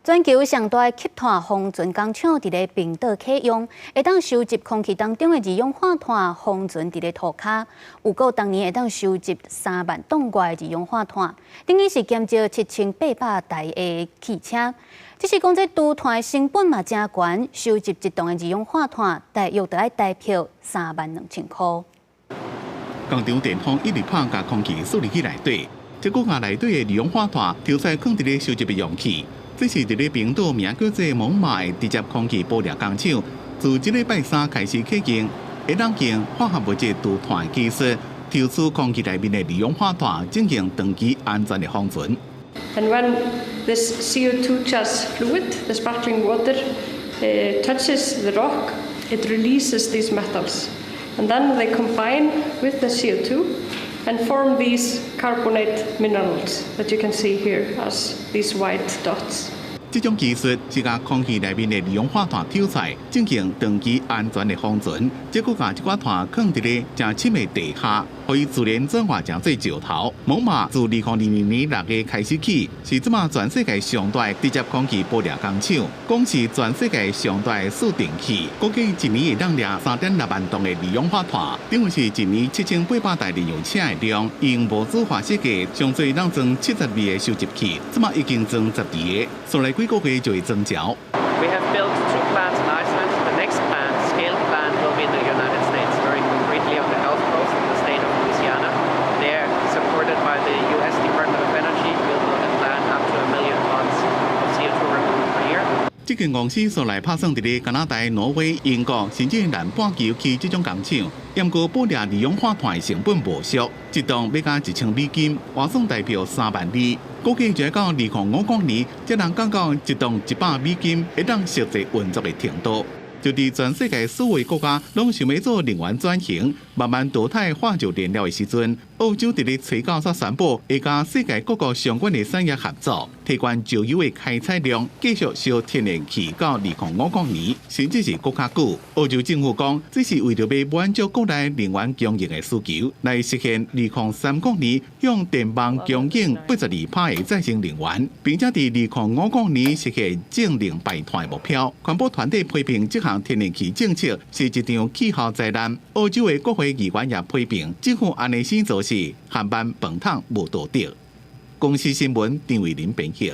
全球上大的吸碳封存工厂伫咧冰岛启用，会当收集空气当中的二氧化碳，封存伫咧涂骹。有够当年会当收集3万吨外的二氧化碳，等于是减少7800台的汽车。只是讲这除碳的成本嘛真悬，收集一吨的二氧化碳，大约得爱台票32000块。工厂电风一直拍甲空气处理器内底，结果把内底的二氧化碳抽出来放伫咧收集的容器。这是伫咧冰岛名叫做蒙马的直接空气玻璃工厂，自这礼拜3开始启用，会当用化学物质除碳的技术，抽出空气内面的二氧化碳，进行长期安全的封存。And when this CO2 just fluid, the sparkling water, touches the rock, it releases these metals. And then they combine with the CO2 and form these carbonate minerals that you can see here as these white dots. 这种技术是把空气内面的二氧化碳抽出来，进行长期安全的封存，结果把这寡碳放伫咧正深的地下，可以自然转化成做石头。蒙马自2022年6月开始起，是即马全世界上大的直接空气玻璃工厂，讲是全世界上大的输电器，估计一年会当掠3.6万吨的二氧化碳，等于是一年7800台燃油车的量。用无纸化设计，上最当装72个收集器，即马已经装12个，所来几个月就会增潮。We have built 2 plants in Iceland. The next plant, scaled plant, will be in the United States, very concretely on the Gulf Coast in the state of Louisiana. There, supported by the U.S. Department of Energy, we'll build a plant up to 1 million tons of CO2 removed per year. 这间公司所来拍算伫咧加拿大、挪威、英国，甚至南半球去这种工厂，验过玻璃二氧化碳的成本无俗，一吨要加$1000，换算代表32000。估计就要到2055年，才能降到一吨$100，会当实际运作的程度。就伫全世界所有国家拢想要做能源转型，慢慢淘汰化石燃料的时阵，澳洲伫咧催教所宣布，会甲世界各个相关的产业合作，提悬石油的开采量，继续烧天然气到2050年，甚至是更加久。澳洲政府讲，这是为着要满足国内能源供应的需求，来实现2030年向电网供应82%的再生能源，并且伫2050年实现净零排碳的目标。环保团体批评这项天然气政策是一场气候灾难。澳洲的国会议员也批评政府安尼先做事，航班饭桶无道德。公司新闻张伟林编辑。